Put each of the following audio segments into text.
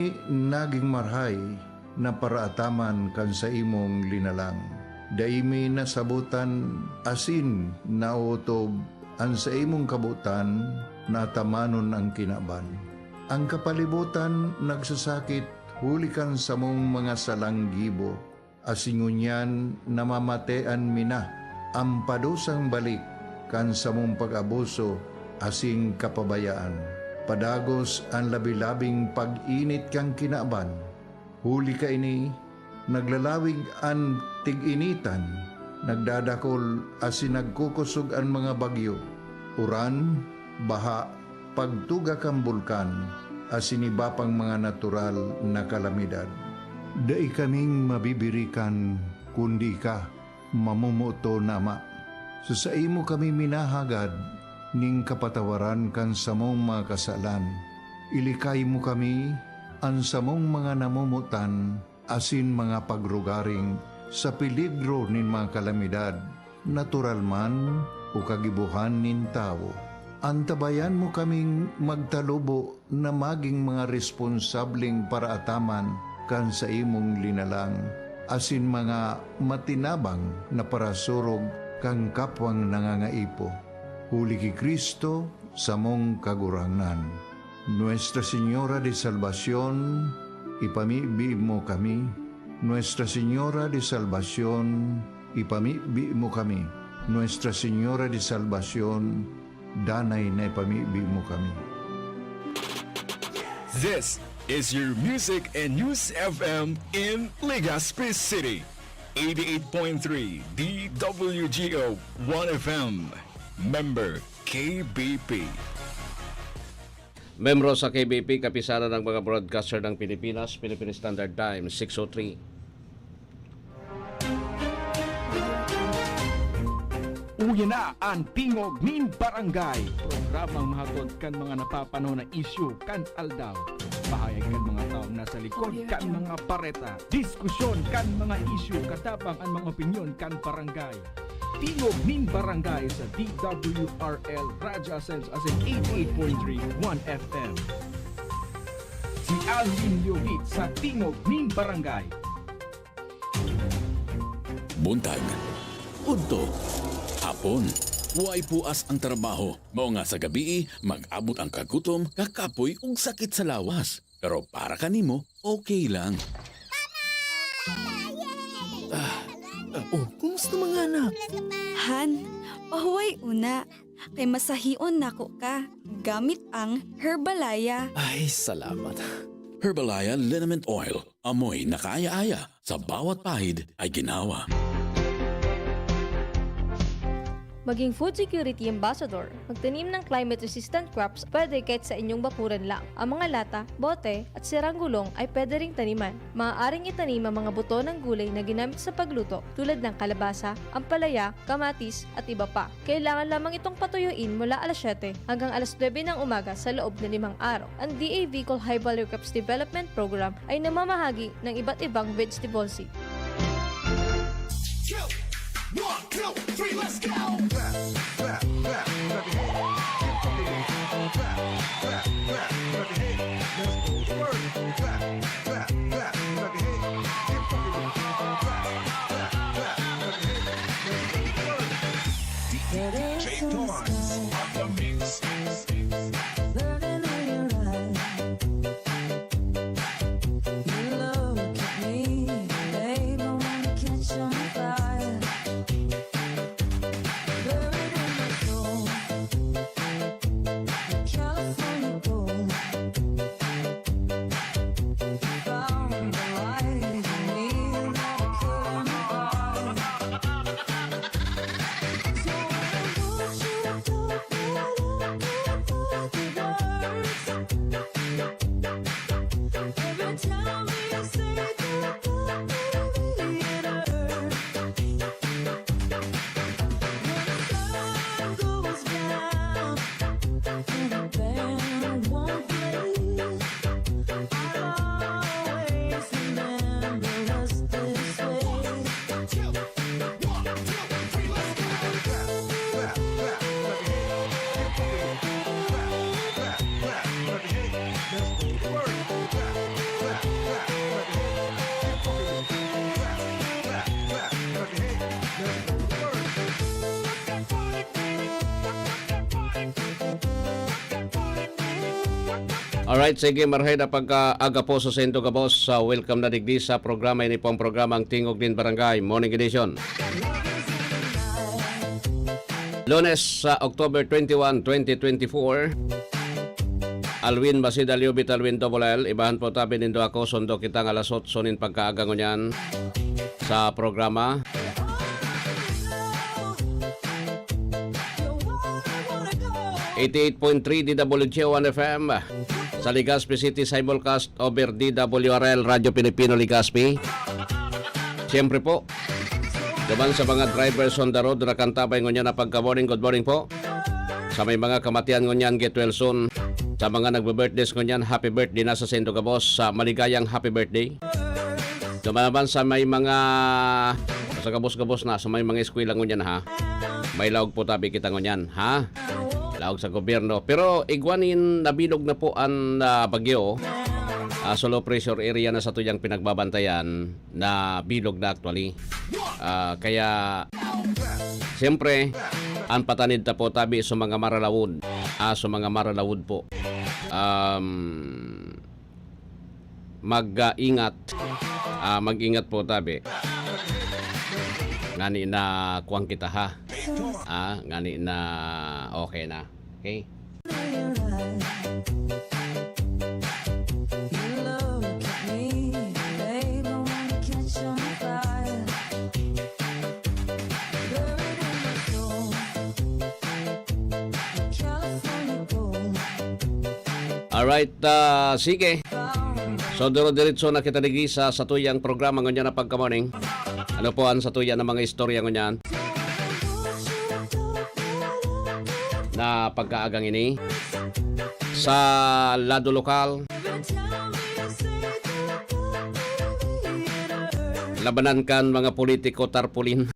Naging marhay na paraataman kan sa imong linalang. Daimi nasabutan asin na utob ang sa imong kabutan na tamanon ang kinaban. Ang kapalibutan nagsasakit hulikan sa mong mga salanggibo. Asingunyan namamatean mina ang padusang balik kan sa mong pag-abuso asing kapabayaan. Padagos ang labi-labing pag-init kang kinaban. Huli ka ini, naglalawig ang tig-initan, nagdadakol asin nagkukusog ang mga bagyo. Uran, baha, pagtuga kang bulkan, asin iba pang mga natural na kalamidad. Dai kaming mabibirikan, kundi ka, mamumuto nama. Sa imo kami minahagad, ning kapatawaran kan sa mong mga kasalan. Ilikay mo kami, ang sa mong mga namumutan, asin mga pagrugaring, sa peligro nin mga kalamidad, natural man o kagibuhan nin tao. Antabayan mo kaming magtalubo na maging mga responsableng paraataman kan sa imong linalang, asin mga matinabang na parasurog kang kapwang nangangaipo. Huli ki Kristo sa mong kagurangan. Nuestra Señora de Salvación, ipamibi mo kami. Nuestra Señora de Salvación, ipamibi mo kami. Nuestra Señora de Salvación, danay na ipamibi mo kami. This is your Music and News FM in Legazpi City. 88.3 DWGO 1FM. Member KBP. Membro sa KBP, kapisanan ng mga broadcaster ng Pilipinas, Philippine Standard Time, 6:03. Uya na ang Tingog nin Barangay. Programang mahatod kan mga napapanaw na isyu kan aldaw. Bahayag kan mga taong nasa likod kan mga pareta. Diskusyon kan mga isyu katapang ang mga opinyon kan barangay. Tingog nin Barangay sa DWRL Radyo Ascens as in 88.3 1FM. Si Alvin Liogit sa Tingog nin Barangay. Buntag, udto, hapon, huway puas ang trabaho. Mao nga sa gabi, mag-abot ang kagutom, kakapoy ug sakit sa lawas. Pero para kanimo, okay lang. Oh, kumusta mga anak? Han, pahuway una. Kay masahion nako ka. Gamit ang Herbalaya. Ay, salamat. Herbalaya Liniment Oil. Amoy na kaaya-aya. Sa bawat pahid ay ginawa. Maging food security ambassador. Magtanim ng climate-resistant crops pwede kahit sa inyong bakuran lang. Ang mga lata, bote, at sirang gulong ay pwede ring taniman. Maaaring itanim ang mga buto ng gulay na ginamit sa pagluto tulad ng kalabasa, ampalaya, kamatis, at iba pa. Kailangan lamang itong patuyuin mula alas 7 hanggang alas 9 ng umaga sa loob ng 5 araw. Ang DAV Col High Value Crops Development Program ay namamahagi ng iba't ibang vegetable seed. 1, 2, 3, let's go! Alright, sige marhay na pagka-aga po sa Sendo Gabos. Welcome na digdi sa programa ini po ang programang Tingog Din Barangay Morning Edition. Lunes sa October 21, 2024. Alwin Basidalio Bitalwin Double L. Ibahan po tabi nindo ako. Sundo kita nga alas 8 nin pagkaaga ngunyan sa programa. #88.3 DWG1 FM sa Legazpi City simulcast over DWRL Radio Pilipino Legazpi. Siyempre po, duman sa mga drivers on the road na kantabay ngunyan na pagka morning, good morning po. Sa may mga kamatian ngunyan, get well soon. Sa mga nagbe-birthdays ngunyan, happy birthday na sa Sendo Gabos. Sa maligayang happy birthday. Duman naman sa may mga sa gabos-gabos na, sa may mga eskwela ngunyan ha. May laog po tabi kita ngunyan ha. Laog sa gobyerno. Pero igwanin nabilog na po ang bagyo. So low pressure area na sa tuyang pinagbabantayan na bilog na actually. Kaya siyempre ang patanid na po tabi sa mga maralawod. Sa mga maralawod po. Mag-ingat. Mag-ingat po tabi. Ngani na kuwang kita ha. Ngani na okay na. Okay? Alright, sige. So, diro-diretso na kita nagisa sa tuyang programa ngunyan na pagka-morning. Ano po ang sa tuya ng mga istorya ngunyan? Na pagkaagang ini sa lado lokal, labanan kan mga politiko tarpulin.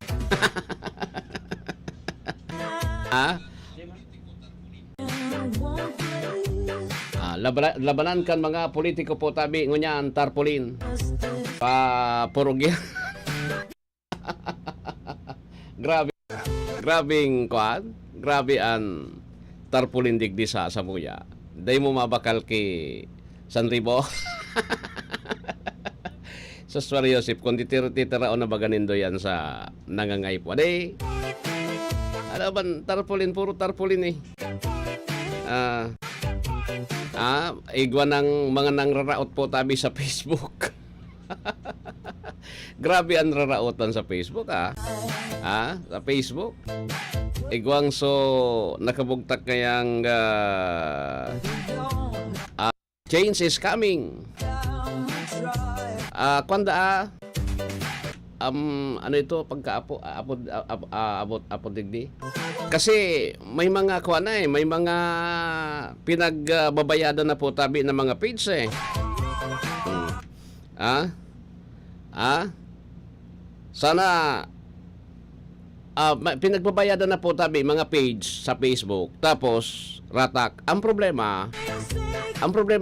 Labanan kan mga politiko po tabi ngunyan tarpulin. Purugya. Grabing kuan. Grabe ang tarpulin digdi sa Samuya. Day mo mabakal ki Sanribo. Sa Suwari Yosef, kung titiraon na baganindo yan sa nangangay po. Day, ano ba, tarpulin, puro tarpulin eh. Igwa ng mga nangraraot po tabi sa Facebook. Grabe ang raraotan sa Facebook sa Facebook. Igwang so nakabugtak kayang change is coming. Ano ito pagkaapo abot digdi. Kasi may mga kuan may mga pinagbabayadan na po tabi ng mga page eh. Sana pinagbabayadan na po tabi mga page sa Facebook. Tapos ratak. Ang problema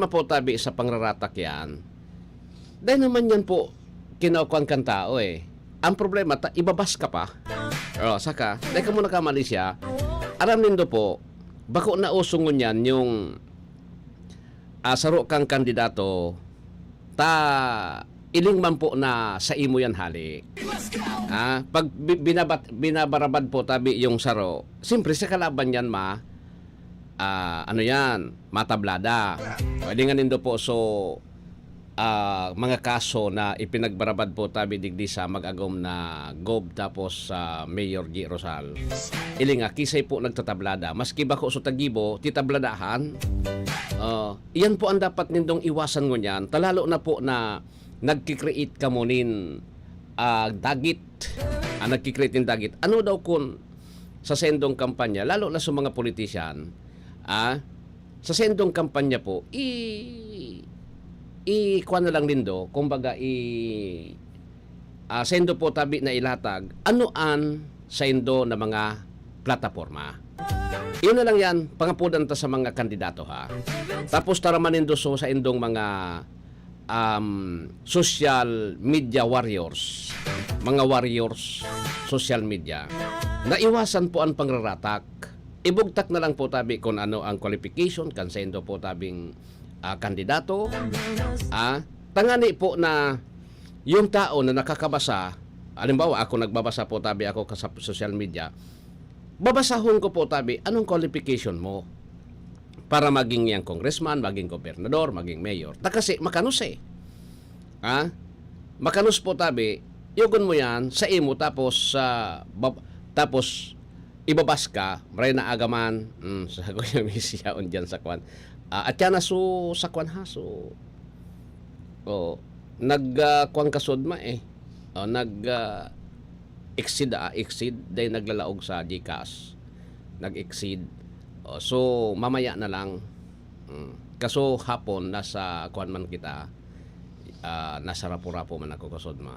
po tabi sa pangraratak yan. Dahil naman yan po kinukuhan kang tao eh. Ang problema ibabas ka pa. Saka dahil ka muna kamali siya. Alam nindo po bako na usungon yan yung saro kang kandidato iling man po na sa imo yan hali. Pag binabarabad po tabi yung saro, siyempre sa kalaban yan matablada. Pwede nga nindo po mga kaso na ipinagbarabad po tabi digdi sa mag-agom na Gob tapos sa Mayor G. Rosal. Ilinga, kisay po nagtatablada. Maski bako so tagibo, titabladahan. Iyan po ang dapat nindong iwasan ngunyan. Talalo na po na nagkikreate ka mo nin dagit. Nagkikreate ng dagit. Ano daw kung sa sendong kampanya, lalo na sa mga politisyan, sa sendong kampanya po, kuan na lang lindo, kumbaga sendo po tabi na ilatag, anuan sendo na mga plataforma. Iyon na lang yan, pangapudan ta sa mga kandidato ha. Tapos taramanindo sa indong mga social media warriors, mga warriors, social media. Naiwasan po ang pangraratak. Ibugtak na lang po tabi kung ano ang qualification, kansendo po tabing kandidato. Tangani po na yung tao na nakakabasa, halimbawa ako nagbabasa po tabi ako sa social media, babasahon ko po tabi anong qualification mo para maging yang congressman, maging gobernador, maging mayor. Kasi makanus makanus po tabi, yugon mo yan sa imo tapos tapos ibabas ka, maray na agaman, sa kuya misiyaon dyan sa kwan. At yan na sa kwan ha, nag-kwan kasod ma exceed day naglalaog sa GCash. Nag-exceed. So mamaya na lang. Kaso hapon nasa kwan man kita. Nasa rapo-rapo man ako kasod ma.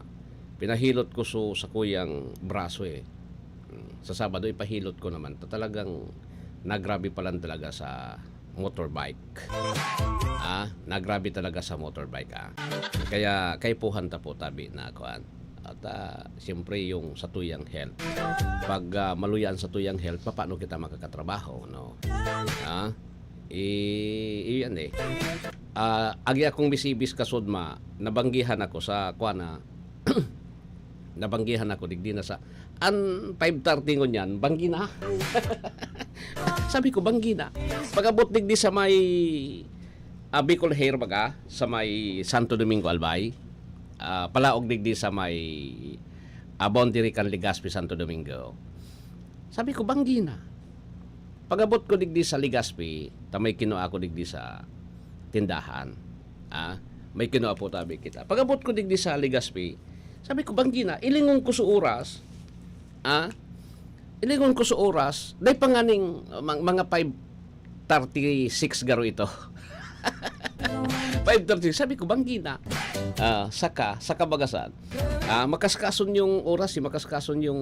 Pinahilot ko sa kuyang braso Sa Sabado ipahilot ko naman. Talagang nagrabe pa lang talaga sa motorbike. Nagrabe talaga sa motorbike. Kaya kaipuhan ta po tabi na kuan. At siyempre yung sa tuyang health. Pag maluyan sa tuyang health, paano kita makakatrabaho, no? Iyan agi akong bisibis kasudma, nabanggihan ako sa kuana. Nabanggihan ako digdi na sa 5:30 ngon banggi na. Sabi ko banggi na. Pagabot digdi sa may Bicol Hair baga sa may Santo Domingo Albay. Palaog digdi sa may boundary kan Legazpi Santo Domingo. Sabi ko banggi na. Pagabot ko digdi sa Legazpi, tamay kinuha ako digdi sa tindahan. May kinuha po tabi kita. Pagabot ko digdi sa Legazpi, sabi ko banggi na, ilingon ko sa oras. Ilingon ko sa oras, dahil panganing mga 5:36 garo ito. 5:36, sabi ko banggi na. Saka bagasan. Makaskason yung oras, makaskason yung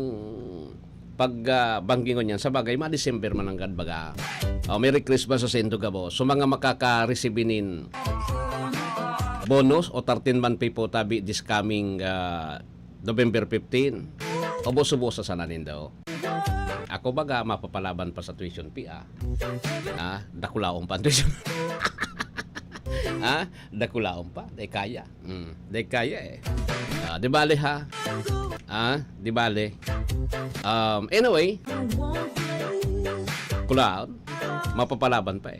pagbanggingon yan. Sa bagay, December man ang gadbaga. Merry Christmas sa Sento Gabo. So mga makaka-receiveinin bonus o 13 man pay po tabi this coming November 15. Ubos-ubos sa sananin daw. Ako baga mapapalaban pa sa tuition fee dakulaong pa tuition. Dakulaong pa, day kaya. Day kaya di bale ha. Di bale. Anyway, kulaon mapapalaban pa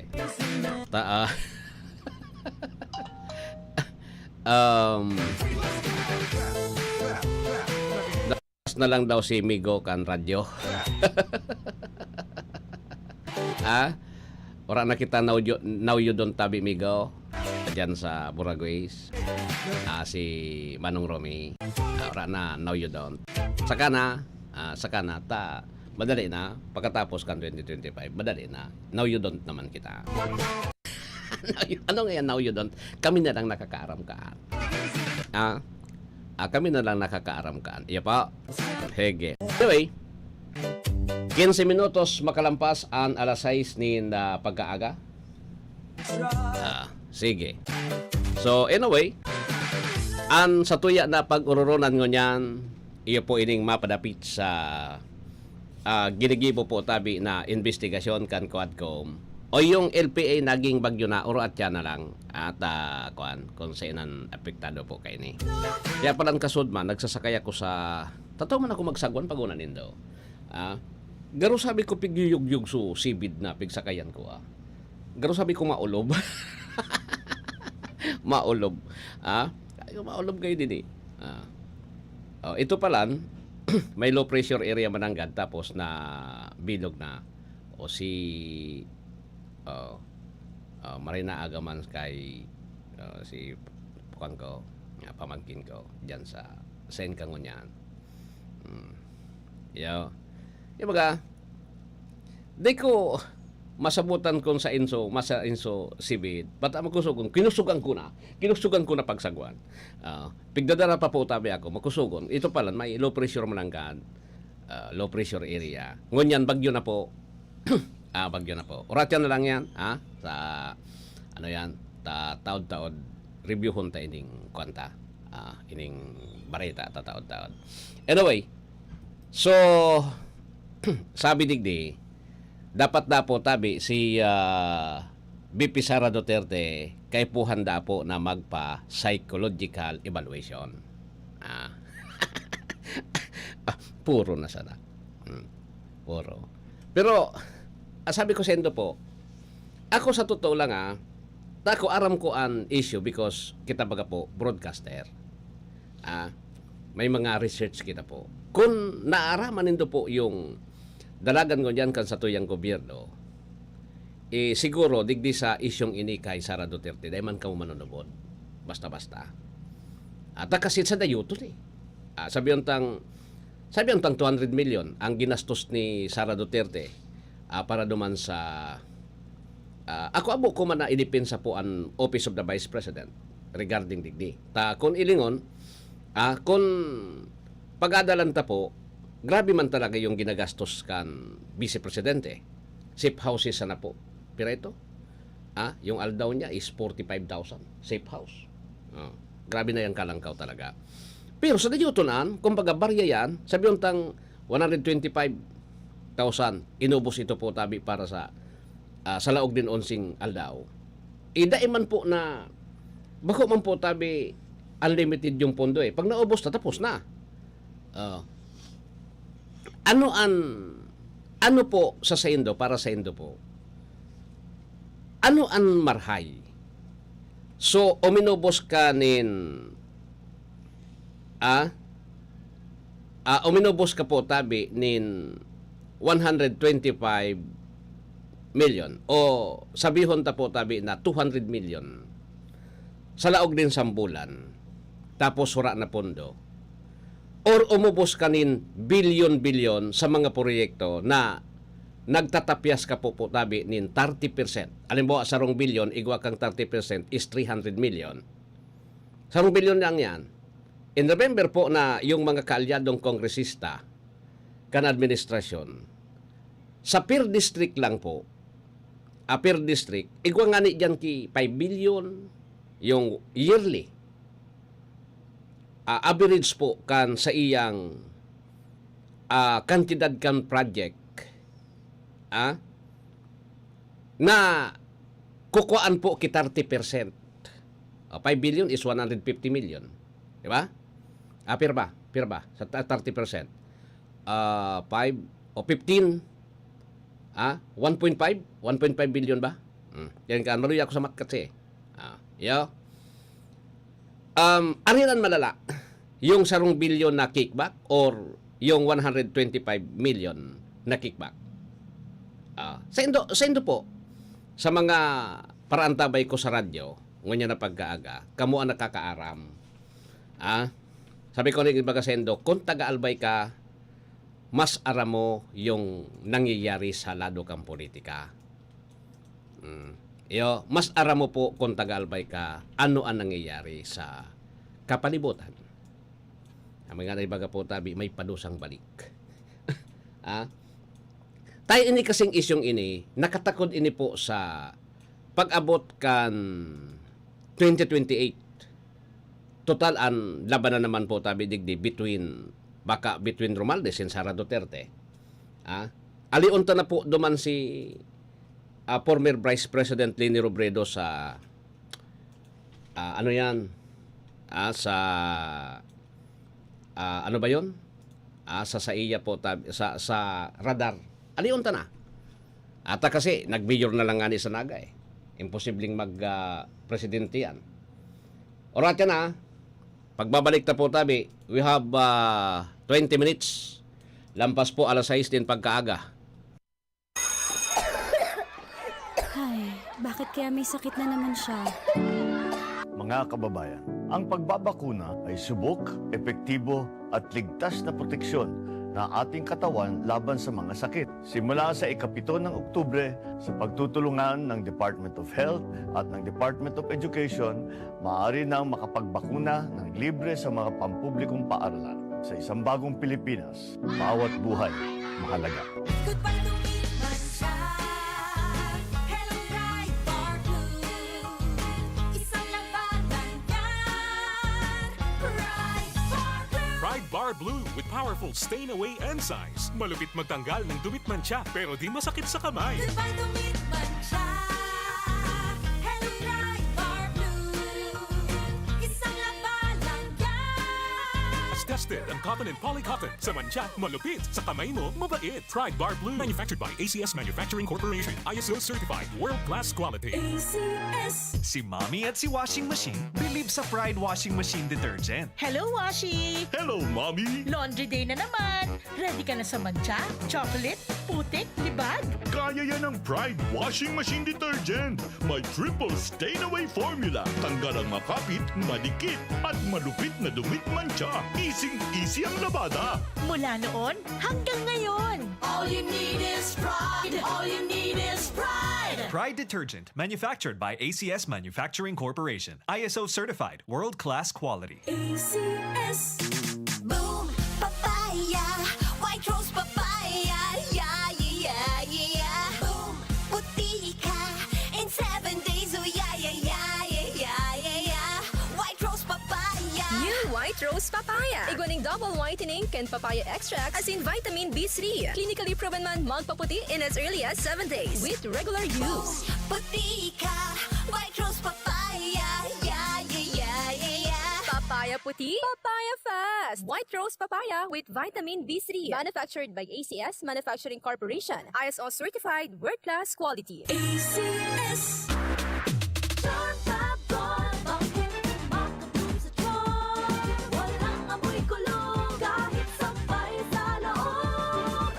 na lang daw si Migo kan radyo. Ora na kita now you don't tabi Migo dyan sa Buragues. Si Manong Romy. Ora na now you don't. Saka na madali na pagkatapos kan 2025 madali na now you don't naman kita. Ano nga yan now you don't? Kami na lang nakakaaramkaan. Kami na lang nakakaaramkaan. Iya pa. Hege. Anyway, 15 minutos makalampas ang alas 6 ni pagkaaga. Sige. So, anyway, ang sa tuya na pag-ururunan ngo niyan, iyo po ining mapadapit sa ginigibo po tabi na investigasyon kan Quadcom o yung LPA naging bagyo na uro at yan na lang at kung sainan apektado po kayo ni. Kaya palang kasud man, nagsasakay ako sa tataw man ako magsagwan pagunan nindo. Garo sabi ko pigyuyug-yug so sibid na pigsakayan ko. Garo sabi ko maulob. Maulob. Maulob kayo din ito palan may low pressure area mananggad tapos na bilog na o si Marina Agaman kay si pukan ko pamangkin ko dyan sa Saint Kangunyan. Baga di ko masabutan kung sa inso sibid bata magkusugon kinusugan ko na pagsagwan. Pigdadara pa po tabi ako magkusugon ito pala may low pressure mananggad low pressure area ngunyan bagyo na po. Bagyo na po. Oratyan na lang yan, sa ano yan, taod-taod reviewhon ta ining kwanta, ining bareta taod-taod. Anyway, so sabi digdi dapat na po tabi si BP Sara Duterte kay po handa po na magpa-psychological evaluation. Puro na sana. Puro. Pero, sabi ko sendo po, ako sa totoo lang ako aram ko an issue because kita baga po, broadcaster. May mga research kita po. Kung naaraman nindo po yung dalagan ko dyan kan sa tuyang gobyerno, siguro digdi sa isyong ini kay Sara Duterte, dahil man ka manunubod. Basta-basta. At kasi sa dayuto sabi yung tang 200 million ang ginastos ni Sara Duterte para duman sa ako abo ko man na idipensa po ang Office of the Vice President regarding digdi. Kung ilingon, kung pag-adalanta po, grabe man talaga yung ginagastos kan Vice Presidente. Safe houses na po. Pero ito, yung aldaw niya is 45,000. Safe house. Grabe na yung kalangkaw talaga. Pero sa dayutonan, kung barya yan, sabi yung tang 125,000, inubos ito po tabi para sa laog din onsing aldaw. Daiman po na, bako man po tabi, unlimited yung pondo Pag naubos na, tapos na. Ano po sa sendo, para sa sendo po, ano ang marhay? So, uminubos ka uminubos ka po tabi nin 125 million o sabihon ta po tabi na 200 million sa laog din sambulan tapos sura na pondo or umubos kanin bilyon-bilyon sa mga proyekto na nagtatapyas ka po tabi nin 30%. Alimbawa, sa 2 bilyon, igwa kang 30% is 300 million. Sa 2 bilyon lang yan. In November po na yung mga kaalyadong kongresista kan administrasyon, sa per district lang po, per district, igwa nga ni dyan ki 5 billion yung yearly. Average po kan sa iyang kantidad kan project na kukuan po ki 30%. 5 billion is 150 million. Di ba? Pir ba? Sa 30%. 5 o 15 1.5 billion ba? Yan ka, maluya ako sa mat kasi. Arinan malala yung 1 billion na kickback or yung 125 million na kickback. Sa indo po, sa mga paraantabay ko sa radyo, ngunya na pagkaaga, kamo ang nakakaaram. Sabi ko rin ibaga sendo, kung taga-albay ka, mas aram mo yung nangyayari sa lado kang politika. Mas aram mo po kung taga-albay ka, ano ang nangyayari sa kapalibutan. Ang mga ibaga po tabi, may padusang balik. Tayo ini kasing isyong ini, nakatakod ini po sa pag-abot kan 2028. Total ang labanan naman po tabi digdi between Romualdez and Sara Duterte. Aliunta na po duman si former Vice President Leni Robredo sa sa ano ba yun? Sa iya po tabi, sa radar. Aliunta na. Ata kasi nag-mayor na lang nga ni sa Naga Imposibleng mag-presidente yan. Orat yan Pagbabalik na po tabi, we have 20 minutes. Lampas po alas 6 din pagkaaga. Ay, bakit kaya may sakit na naman siya? Mga kababayan, ang pagbabakuna ay subok, epektibo at ligtas na proteksyon na ating katawan laban sa mga sakit. Simula sa ika-7 ng Oktubre, sa pagtutulungan ng Department of Health at ng Department of Education, maaari nang makapagbakuna ng libre sa mga pampublikong paaralan. Sa isang bagong Pilipinas, bawat buhay mahalaga. Goodbye to Mancha. Hello, Pride Bar Blue. Isang labanan yan. Pride Bar Blue. Pride Bar Blue with powerful stain-away enzymes. Malupit magtanggal ng dumit mancha pero di masakit sa kamay. Goodbye to Mancha. Hello, Pride Bar Tested ang cotton and polycotton. Sa mancha, malupit. Sa kamay mo, mabait. Pride Bar Blue. Manufactured by ACS Manufacturing Corporation. ISO certified. World-class quality. ACS. Si Mommy at si Washing Machine believe sa Pride Washing Machine Detergent. Hello, Washi! Hello, Mommy! Laundry day na naman! Ready ka na sa mancha, chocolate, putik, libag? Kaya yan ang Pride Washing Machine Detergent. May triple stain-away formula. Tanggal ang makapit, madikit, at malupit na dumit mancha. Easy ang labada. Mula noon hanggang ngayon! All you need is pride. All you need is pride. Pride Detergent, manufactured by ACS Manufacturing Corporation. ISO certified, world-class quality. ACS. Boom, papaya. White rose papaya. Yeah, yeah, yeah. Boom, puti ka. In 7 days, oh yeah, yeah, yeah, yeah, yeah, yeah. White rose papaya. New White Rose Papaya. Iguaning double whitening and papaya extract as in vitamin B3. Clinically proven man magpaputi in as early as 7 days with regular use. Puti ka. White rose papaya. Yeah, yeah, yeah, yeah, yeah. Papaya puti, papaya fast. White Rose Papaya with vitamin B3. Manufactured by ACS Manufacturing Corporation. ISO certified world-class quality. ACS. Charm Fab Gold. Bakit makabloom sa charm? Walang amoy kulong kahit sampay sa loob.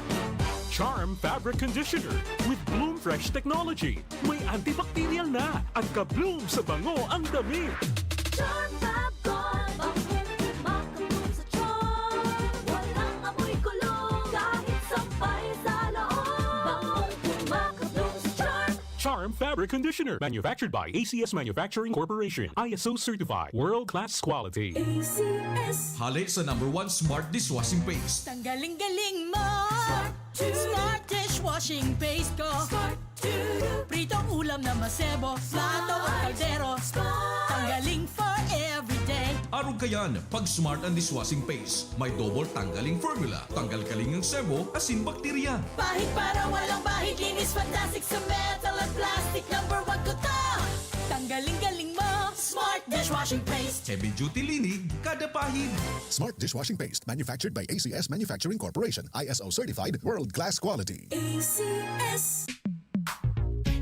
Charm Fabric Conditioner with Bloom Fresh Technology. May antibacterial na at ka-bloom sa bango ang damit. Charm Fab Gold. Bakit makabloom sa charm? Walang amoy kulong kahit sampay sa loob. Bangong makabloom sa charm. Charm Fabric Conditioner. Manufactured by ACS Manufacturing Corporation. ISO certified. World-class quality. ACS. Halik sa #1 Smart Dishwashing Paste. Tanggaling-galing mo! Smart dishwashing paste ko! Pritong ulam na masebo, plato at kaldero. Tanggaling for everyday. Arog kayan, pag Smart and Dishwashing Paste, may double tanggaling formula. Tanggal kaling ng sebo, asin bakterya. Bahid para walang bahid, linis fantastic sa metal at plastic. #1 ko to! Tanggaling-galing mo! Smart dishwashing paste. Heavy duty linig, kada pahid. Smart Dishwashing Paste, manufactured by ACS Manufacturing Corporation. ISO certified, world-class quality. ACS.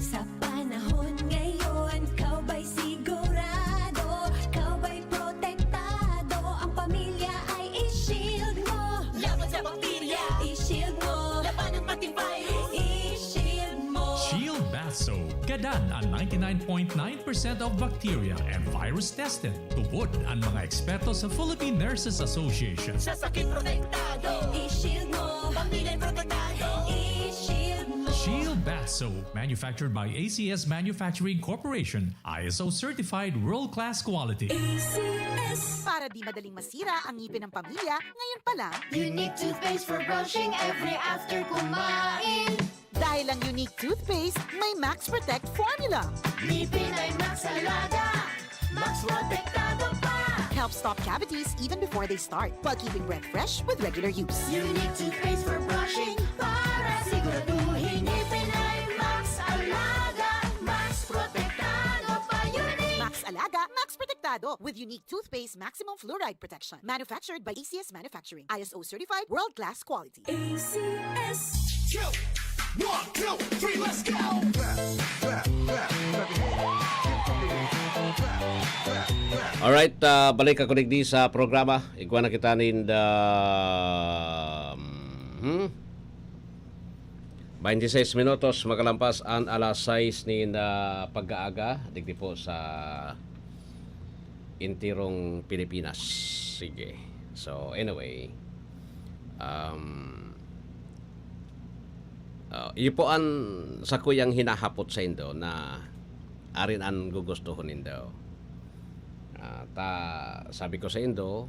Sa panahon ngayon, kau ba'y sigurado? Kau ba'y protektado? Ang pamilya ay i-shield mo. Laban sa bakterya, I-shield mo. laban ng pating virus. I-shield mo. Shield Bath Soap. Gadan ang 99.9% of bacteria and virus tested. Tubod ang mga eksperto sa Philippine Nurses Association. Sa sakit protektado, I-shield mo. pamilya protektado. I-shield mo. Shield Bath Soap. Manufactured by ACS Manufacturing Corporation. ISO certified world-class quality. ACS. Para di madaling masira ang ngipin ng pamilya, ngayon pa lang, Unique toothpaste for brushing every after kumain. dahil ang unique toothpaste, may Max Protect formula. Ngipin ay Max Alaga. Max protektado pa. Helps stop cavities even before they start, while keeping breath fresh with regular use. Unique toothpaste for brushing para siguraduhin ngipin ay Max Alaga. Max protektado pa. Unique. Max Alaga, Max Protectado with unique toothpaste maximum fluoride protection. Manufactured by ACS Manufacturing. ISO certified, world-class quality. ACS. 1, 2, 3, let's go! Alright, balik ako digdi sa programa. Iguan na kita nin 26 minutos makalampas ang alas 6 ni pag-aaga digdi po sa intirong Pilipinas. Sige. So anyway, iyo po ang sa kuyang hinahapot sa indo na arin ang gugustuhin indo. Sabi ko sa indo,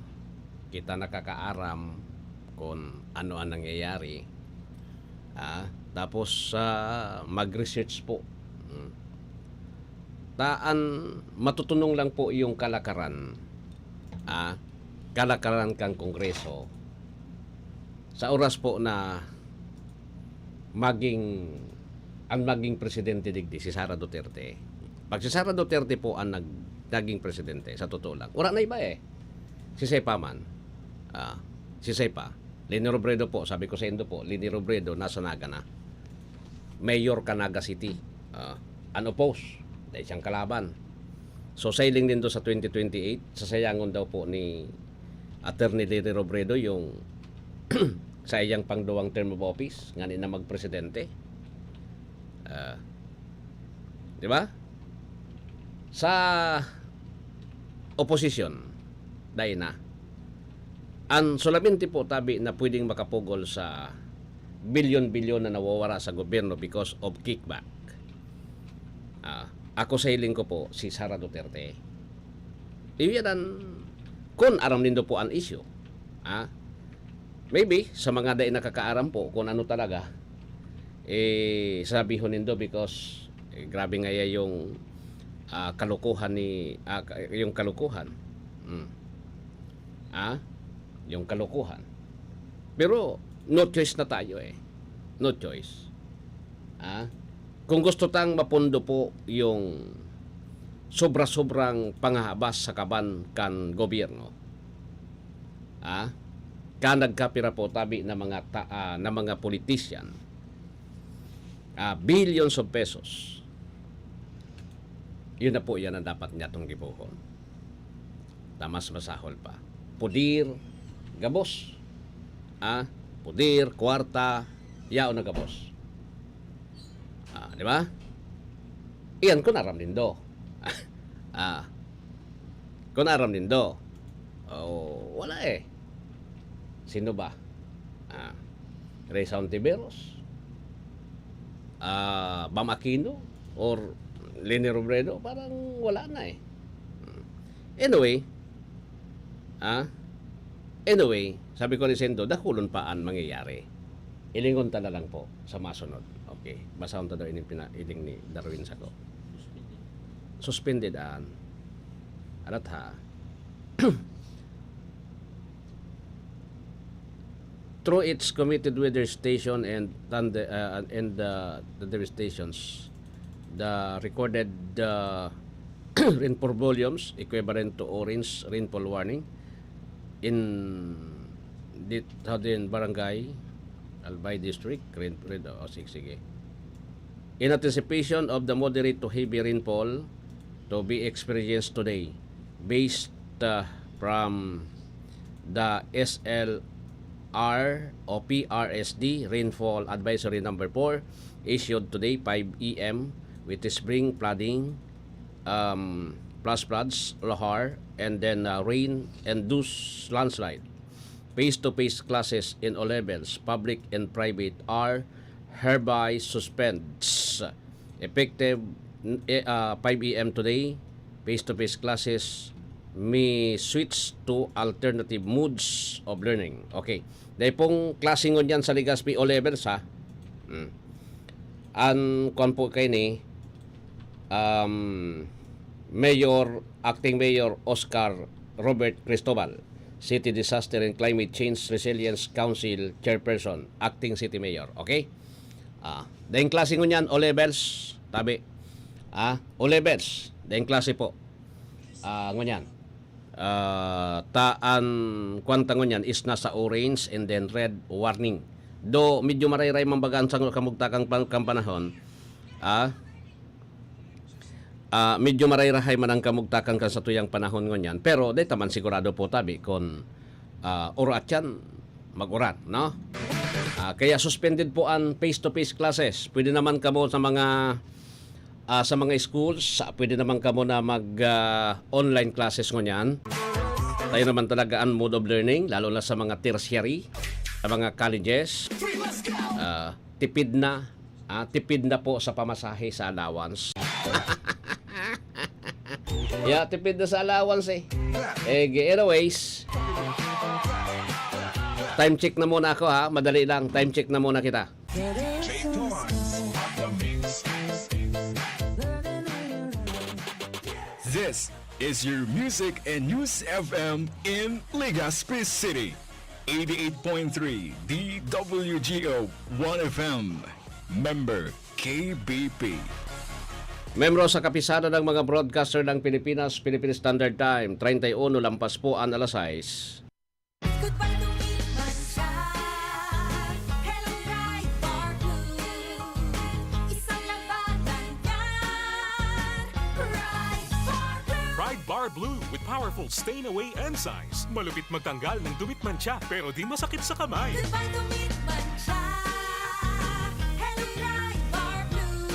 kita nakakaaram kung ano ang nangyayari. Tapos mag-research po. Matutunong lang po yung kalakaran. Kalakaran kang kongreso. Sa oras po na maging presidente digdi si Sara Duterte. Pag si Sara Duterte po ang naging presidente, sa totoo lang. Ura na iba si Sepaman. Si Sepa, Leni Robredo po, sabi ko sa Indo po, Leni Robredo, nasa Naga na. Mayor ka Naga City. Unopposed. Dahil siyang kalaban. So, sailing din doon sa 2028. Sasayangon daw po ni Attorney Leni Robredo yung sa iyang pangduwang term of office, ngayon na magpresidente. Di ba? Sa opposition, dahil na. Ang solamente po tabi na pwedeng makapugol sa bilyon-bilyon na nawawala sa gobyerno because of kickback. Ako sa hiling ko po, si Sara Duterte. Iyan kung aram nindo po ang issue. Maybe, sa mga day nakakaaram po, kung ano talaga, sabihin nindo because grabe nga yung kalukuhan ni yung kalukuhan. Yung kalukuhan. Pero no choice na tayo No choice. Kung gusto tang mapundo po yung sobra-sobrang pangahabas sa kaban kan gobyerno. Ka nagkapira po tabi na mga politician. Billions of pesos. Yun na po yan ang dapat niya itong gibuhon. Tamas masahol pa. Pudir, gabos. Pudir, kwarta, yao na gabos. Di ba? Iyan, kung aram din do. Kung aram din do. Wala Sino ba? Reza Ontiveros? Bam Aquino? Or Leni Robredo? Parang wala na Anyway, sabi ko ni Sendo, dakulon pa ang mangyayari. Ilingon ta na lang po sa masunod. Okay, basahon ta daw iling ni Darwin Saco. Suspended alat ha. Through its committed weather station and the weather stations, the recorded rainfall volumes equivalent to orange rainfall warning in Southern Barangay Albay District, sige. In anticipation of the moderate to heavy rainfall to be experienced today, based from the SLR o PRSD Rainfall Advisory Number 4 issued today 5 AM with spring flooding, plus floods, lahar, and then rain-induced landslide. Face-to-face classes in all levels, public and private, are hereby suspended. Effective 5 AM today, face-to-face classes may switch to alternative modes of learning. Okay. Dahil pong klaseng ngon yan sa Legazpi O levels Ang kung po kayo ni Acting Mayor Oscar Robert Cristobal, City Disaster and Climate Change Resilience Council Chairperson, Acting City Mayor. Okay? Dahil klase ko niyan, O levels, tabi. O levels, dahil klase po. Ngunyan. Taan, kwanta ngunyan is nasa orange and then red warning. Do, medyo marayray mambagaan sa kamugtakang panahon, medyo marayrahay man ang kamugtakan ka sa tuyang panahon ngunyan. Pero day taman sigurado po tabi kung urat yan, mag-urat, no? Kaya suspended po ang face-to-face classes. Pwede naman kamo sa mga schools, pwede naman kamo na mag-online classes ngunyan. Tayo naman talaga ang mode of learning, lalo na sa mga tertiary, sa mga colleges. Tipid na po sa pamasahe sa allowance. Yeah, tipid na sa allowance anyways, time check na muna ako madali lang, time check na muna kita. This is your Music and News FM in Legazpi City. 88.3 DWGO 1FM. Member KBP. Membro sa kapisado ng mga broadcaster ng Pilipinas, Philippine Standard Time, 31 lampas po ang alas 6. Goodbye to meat mancha. Hello, Pride Bar Blue. Isang labanan yan. Pride Bar Blue. Pride Bar Blue with powerful stain-away enzymes. Malupit magtanggal ng dumit mancha pero di masakit sa kamay. Goodbye to meat mancha. Hello, Pride Bar Blue.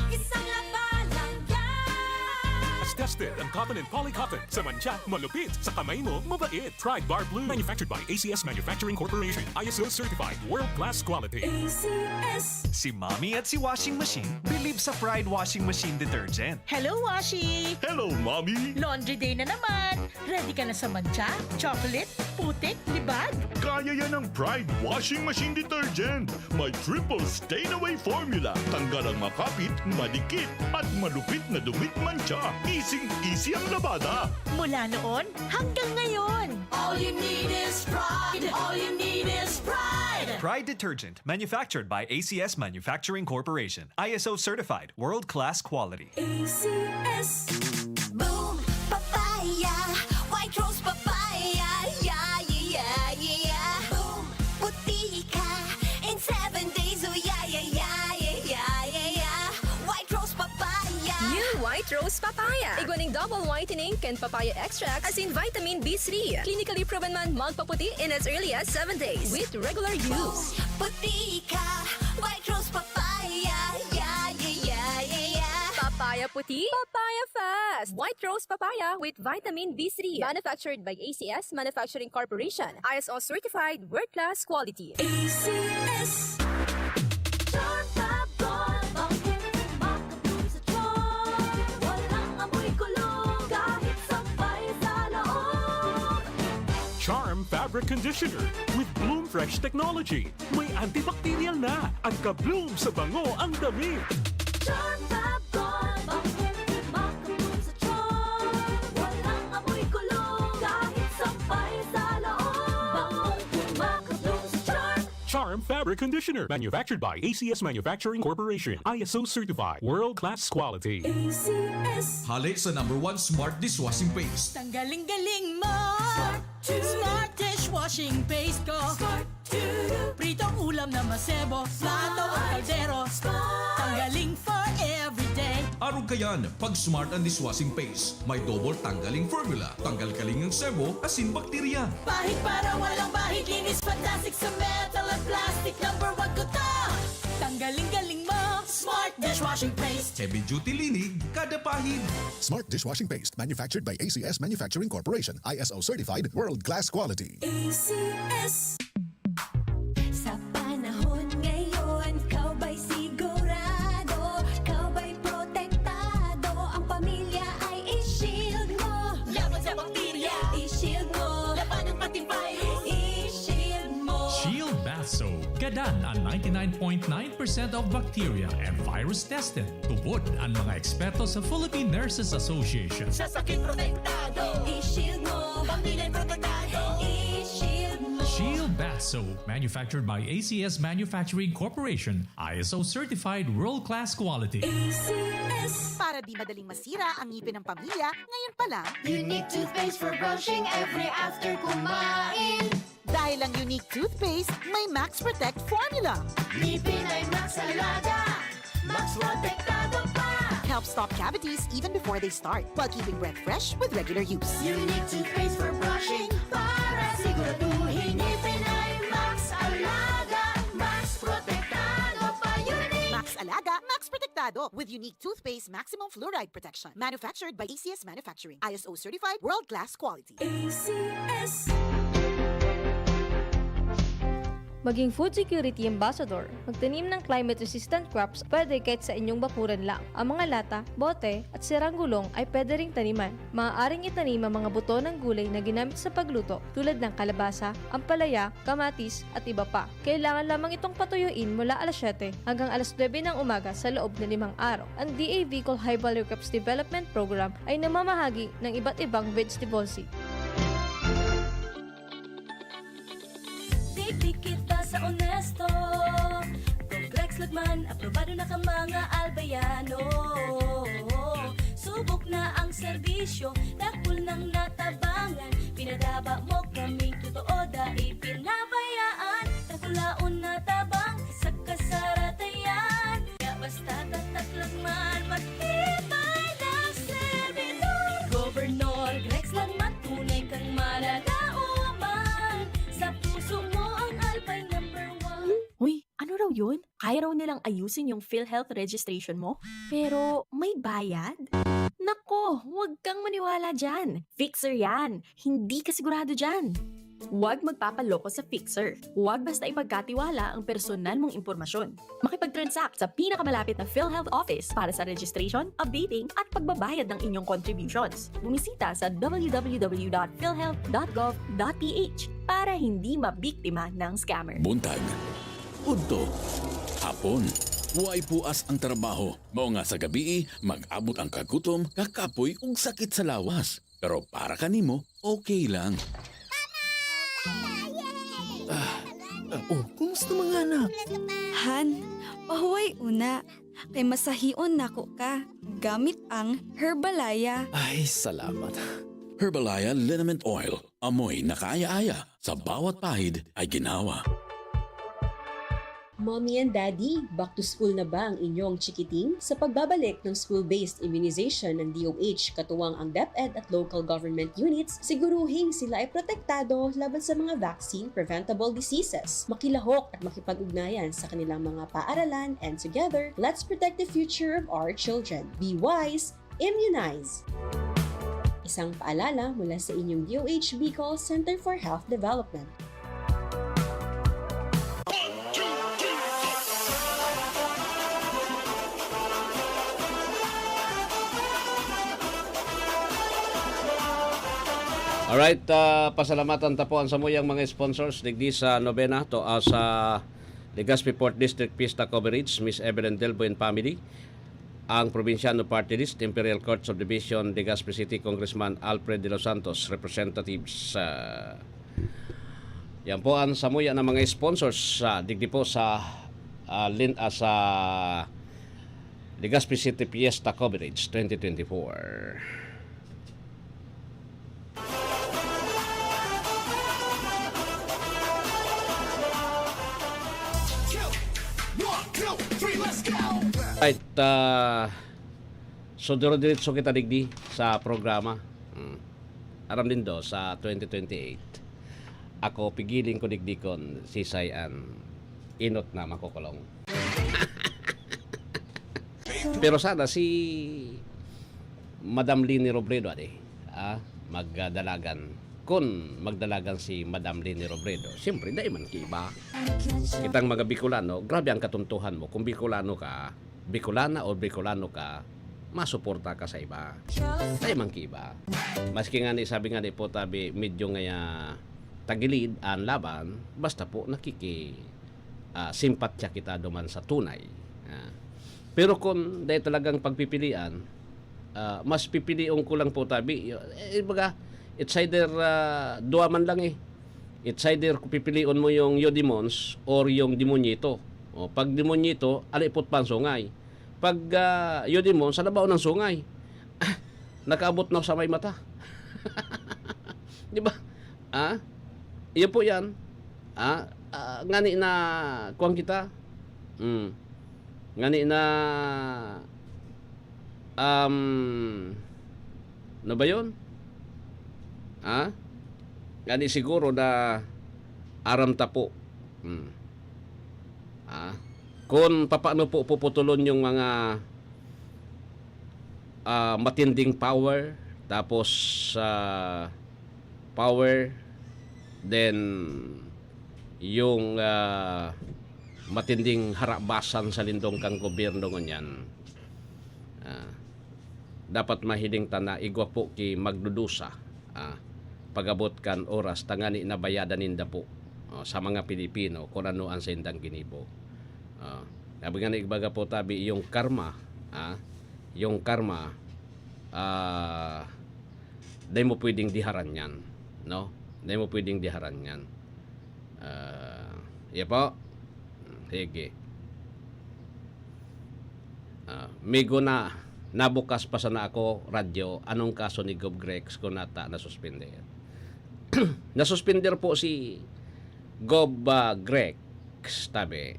Isang labanan yan. As tested ang cotton and polycotton. Sa mancha, malupit. Sa kamay mo, mabait. Pride Bar Blue. Manufactured by ACS Manufacturing Corporation. ISO certified. World-class quality. ACS. Si Mommy at si Washing Machine believe sa Pride Washing Machine Detergent. Hello, Washi! Hello, Mommy! Laundry day na naman! Ready ka na sa mancha, chocolate, putik, libag? Kaya yan ang Pride Washing Machine Detergent. May triple stain-away formula. Tanggal ang makapit, madikit, at malupit na dumit mancha. Easy ang labada. Mula noon hanggang ngayon. All you need is pride. All you need is pride. Pride Detergent, manufactured by ACS Manufacturing Corporation. ISO certified, world-class quality. ACS. Boom, papaya. White rose papaya. Yeah, yeah, yeah. Boom, puti ka. In 7 days, oh yeah, yeah, yeah, yeah, yeah, yeah. White rose papaya. New White Rose Papaya. Iguaning double whitening and papaya extract as in vitamin B3. Clinically proven man magpaputi in as early as 7 days with regular use. Puti ka. White rose papaya. Yeah, yeah, yeah, yeah, yeah. Papaya puti, papaya fast. White Rose Papaya with vitamin B3. Manufactured by ACS Manufacturing Corporation. ISO certified world-class quality. ACS. Chartabon, bakit kumakabog sa tiyan? Walang amoy kulong, kahit sampay sa loob. Charm Fabric Conditioner with Bloom Fresh Technology. May antibacterial na at ka-bloom sa bango ang damit. Chartabon, bakit kumakabog sa tiyan? Walang amoy kulong, kahit sampay sa loob. Bangong kumakabog sa tiyan. Charm Fabric Conditioner. Manufactured by ACS Manufacturing Corporation. ISO certified. World-class quality. ACS. Hali sa #1 Smart Dishwashing Paste. Tanggaling-galing mo! Smart dishwashing paste ko! Pritong ulam na masebo, plato o kaldero. Tanggaling for everyday. Araw kayan, pag Smart and Dishwashing Paste, may double tanggaling formula. Tanggal kaling ng sebo, asin bakterya. Pahit para walang bahid, linis fantastic sa metal at plastic. #1 ko to! Tanggaling-galing mo! Smart dishwashing paste. Heavy duty linig, kada pahid. Smart Dishwashing Paste, manufactured by ACS Manufacturing Corporation. ISO certified, world-class quality. ACS. Sa panahon ngayon, kau ba'y sigurado? Kau ba'y protektado? Ang pamilya ay i-shield mo. Laban sa bakterya. I-shield mo. Laban ng pati virus. I-shield mo. Shield Bath Soap. Gadan ang 99.9% of bacteria and virus tested. Tubod ang mga eksperto sa Philippine Nurses Association. Sa sakit protektado. I-shield mo. Pamilya protektado. I-shield mo. Shield Bath Soap. Manufactured by ACS Manufacturing Corporation. ISO certified world-class quality. ACS. Para di madaling masira ang ngipin ng pamilya, ngayon pa lang, Unique toothpaste for brushing every after kumain. dahil ang unique toothpaste may Max Protect formula. Ngipin ay Max Alaga. Max Protektado pa. Helps stop cavities even before they start, while keeping breath fresh with regular use. Unique toothpaste for brushing para siguraduhin ngipin ay Max Alaga. Max Protektado pa. Unique. Max Alaga, Max Protectado with unique toothpaste maximum fluoride protection. Manufactured by ACS Manufacturing. ISO certified, world-class quality. ACS. Maging food security ambassador. Magtanim ng climate-resistant crops pwede kahit sa inyong bakuran lang. Ang mga lata, bote, at sirang gulong ay pwede ring taniman. Maaaring itanim ang mga buto ng gulay na ginamit sa pagluto tulad ng kalabasa, ampalaya, kamatis, at iba pa. Kailangan lamang itong patuyuin mula alas 7 hanggang alas 9 ng umaga sa loob ng 5 araw. Ang DAV Col High Value Crops Development Program ay namamahagi ng iba't ibang vegetable seed. Kita sa Onesto Progrex Lagman, aprobado na ka mga albayano. Subok na ang serbisyo, dakul ng natabangan, pinadaba mo kaming tuto Para nauman sa puso mo ang Alpine #1. Uy, ano raw yun? Kaya raw nilang ayusin yung PhilHealth registration mo? Pero may bayad? Nako, huwag kang maniwala dyan. Fixer yan. Hindi ka sigurado dyan. Huwag magpapaloko sa Fixer. Huwag basta ipagkatiwala ang personal mong impormasyon. Makipag-transact sa pinakamalapit na PhilHealth office para sa registration, updating, at pagbabayad ng inyong contributions. Bumisita sa www.philhealth.gov.ph para hindi mabiktima ng scammer. Buntag, udto, hapon. Huwag puas ang trabaho. Mao nga sa gabi, mag-abot ang kagutom, kakapoy ug sakit sa lawas. Pero para kanimo, okay lang. Oh, kumusta mga anak? Han, pahuway una. Kay masahion nako ka. Gamit ang Herbalaya. Ay, salamat. Herbalaya Liniment Oil. Amoy na kaaya-aya. Sa bawat pahid ay ginawa. Mommy and Daddy, back to school na ba ang inyong chikiting? Sa pagbabalik ng school-based immunization ng DOH, katuwang ang DepEd at local government units, siguruhing sila ay protektado laban sa mga vaccine-preventable diseases. Makilahok at makipag-ugnayan sa kanilang mga paaralan, and together, let's protect the future of our children. Be wise, immunize! Isang paalala mula sa inyong DOH Bicol Center for Health Development. Alright, pasalamatan tapuan sa muyang mga sponsors digdi sa nobena to sa Legazpi Port District Pista Coverage, Miss Evelyn Delbo and family, ang Provinciano Party List, Imperial Court Subdivision, Legazpi City, Congressman Alfred De Los Santos, representatives. Yan po ang samuya ng mga sponsors digdi po sa sa Legazpi City Fiesta Coverage 2024. Right, so diretso kita digdi sa programa. Aram din do sa 2028. Ako pigiling ko digdikon si Sayan inot na makukulong. Pero sana si Madam Lini Robredo magdalagan. Kung magdalagan si Madam Lini Robredo, siyempre dahil man kiba. Kitang mga Bicolano, grabe ang katuntuhan mo. Kung Bicolano ka, Bicolana o Bicolano ka, masuporta ka sa iba. Dahil man kiba. Maski nga ni sabi nga ni po tabi, medyo nga tagilid ang laban, basta po simpatya kita duman sa tunay. Pero kung dahil talagang pagpipilian, mas pipiliong ko lang po tabi. It's either dua man lang eh. It's either pipiliin mo yung Yodimons or yung Demonyito. O, pag Demonyito, alipot pa ang sungay. Pag Yodimons, sa labaw ng sungay. Nakaabot na sa may mata. Di ba? Iyon po yan. Ngani na kuwang kita. Ngani na ano ba yun? Gani siguro na aram tapo. Kung paano po puputulon yung mga matinding power, tapos power, then yung matinding harabasan sa lindong kang gobyerno ngunyan. Dapat mahiling tana igwa po ki magdudusa. Pagabot kan oras tangani na bayadan ninda po sa mga Pilipino kung ano ang sendang ginibo. Sabi nga ibaga po tabi yung karma, yung karma dahil mo pwedeng diharan yan, no? Dahil mo pwedeng diharan yan. Iya po. Sige. Migo na nabukas pa sana ako radyo anong kaso ni Gob Grex kung nata nasuspender. Nasuspender po si Gob Grex tabi.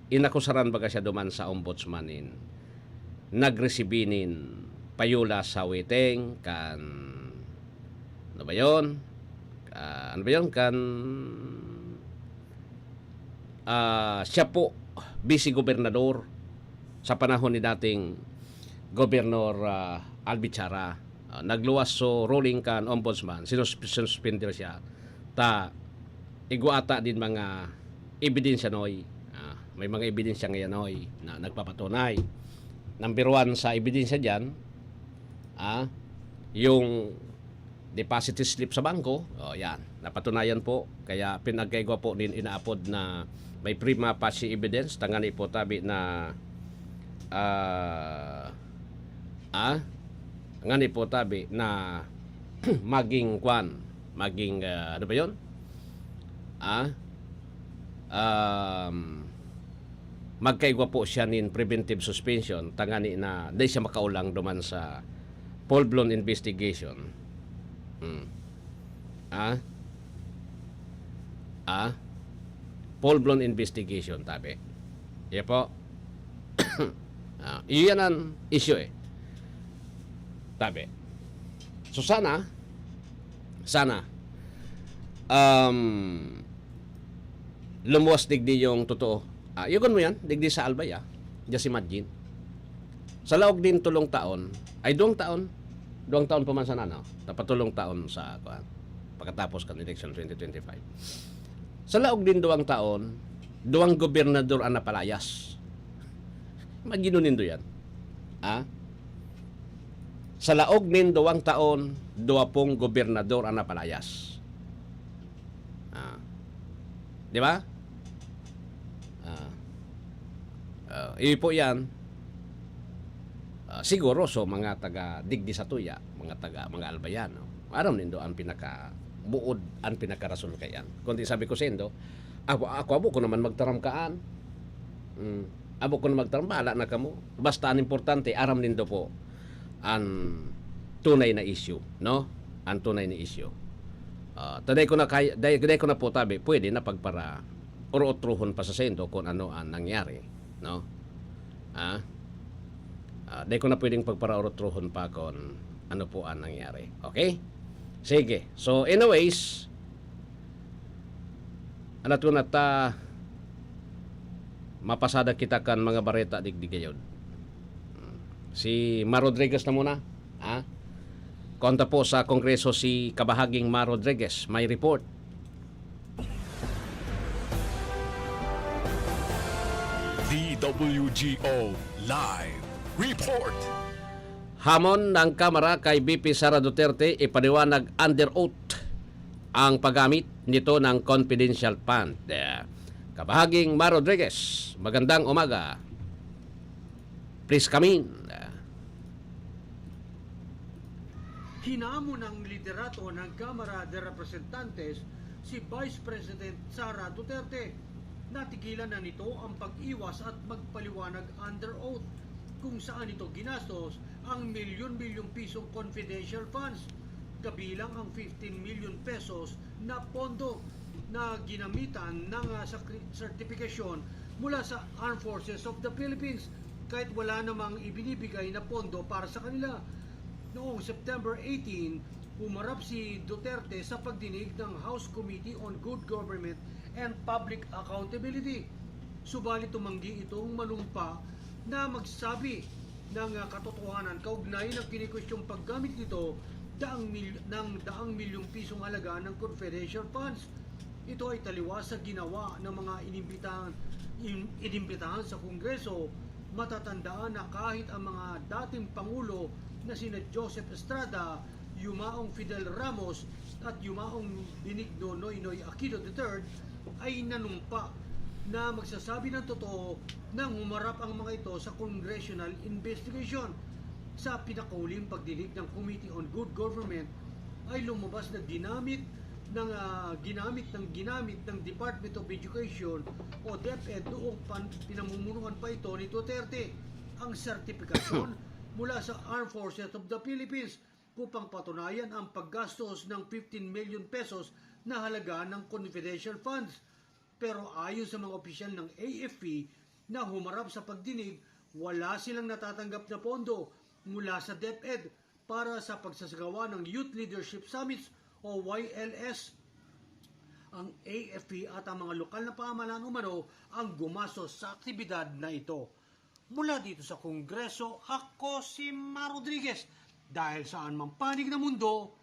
Inakusaran baga siya duman sa ombudsmanin. Nagresibinin payula sa weteng kan Ano ba yun? Siya po, vice-gobernador sa panahon ni dating Gobernador Albichara. Nagluwas so ruling kan ombudsman, sinuspender siya. Iguata din mga ebidensya noy. May mga ebidensya ngayon noy na nagpapatunay. Number 1 sa ebidensya dyan, yung deposit slip sa bangko, yan, napatunayan po. Kaya pinagkaigwa po din inaapod na may prima facie evidence, tangani po tabi na ngani po tabi na maging ano ba yun? Magkaigwa po siya nin preventive suspension, tangani na di siya makaulang duman sa full-blown investigation. Full-blown investigation, tabi. Iya po. Iyan ang issue tabi. So sana lumuwas digdi yung totoo. Yugon mo yan, digdi sa Albay, just imagine. Sa laog din tulong taon, ay 2 taon pa man sana, no? Tapatulong taon sa pagkatapos kan election 2025. Sa laog din 2 taon, 2 gobernador ang napalayas. Imagine nindo yan. Sa laog nin 2 taon, 2 gobernador ang napalayas. Di ba? Ipo yan. Siguro so mga taga digdi sa tuya, mga albayan, no? Aram nindo ang buod ang pinakarason kayan. Kundi sabi ko sendo, ako ko naman magtaramkaan. Abo ko na magtaram, na kamo. Basta ang importante, aram nindo po ang tunay na issue, no? Ang tunay na issue. Taday ko na po tabi, pwede na pagpara oro-otruhon pa sa sendo kung ano ang nangyari, no? Day ko na pwedeng pagpara oro-otruhon pa kung ano po ang nangyari. Okay? Sige. So anyways, ano to na mapasada kita kan mga bareta digdigayod. Si Mar Rodriguez na muna. Konta po sa Kongreso si Kabahaging Mar Rodriguez. May report. DWGO Live Report. Hamon ng Kamara kay BP Sara Duterte ipaniwanag under oath ang paggamit nito ng confidential fund. Kabahaging Mar Rodriguez, magandang umaga. Please come in. Hinamon ng liderato ng Kamara de Representantes si Vice President Sara Duterte. Natigilan na nito ang pag-iwas at magpaliwanag under oath kung saan ito ginastos ang milyon-milyong pisong confidential funds, kabilang ang 15 million pesos na pondo na ginamitan ng sertifikasyon mula sa Armed Forces of the Philippines kahit wala namang ibinibigay na pondo para sa kanila. Noong September 18, umarap si Duterte sa pagdinig ng House Committee on Good Government and Public Accountability. Subalit tumanggi itong manumpa na magsabi ng katotohanan kaugnay ng kinikwestiyong paggamit nito ng daang milyong pisong halaga ng confidential funds. Ito ay taliwas sa ginawa ng mga inimbitahan sa Kongreso. Matatandaan na kahit ang mga dating Pangulo na sina Joseph Estrada, Yumaong Fidel Ramos at Yumaong Benigno Noynoy Aquino III ay nanumpa na magsasabi ng totoo nang humarap ang mga ito sa congressional investigation. Sa pinakauling pagdinig ng Committee on Good Government ay lumabas na ginamit ng Department of Education o DepEd noong pinamumunuan pa ito ni Duterte ang sertifikasyon mula sa Armed Forces of the Philippines upang patunayan ang paggastos ng 15 million pesos na halaga ng confidential funds. Pero ayon sa mga opisyal ng AFP na humarap sa pagdinig, wala silang natatanggap na pondo mula sa DepEd para sa pagsasagawa ng Youth Leadership Summits o YLS. Ang AFP at ang mga lokal na pamahalaan umano ang gumastos sa aktibidad na ito. Mula dito sa Kongreso, ako si Ma Rodriguez. Dahil saan mang panig ng mundo,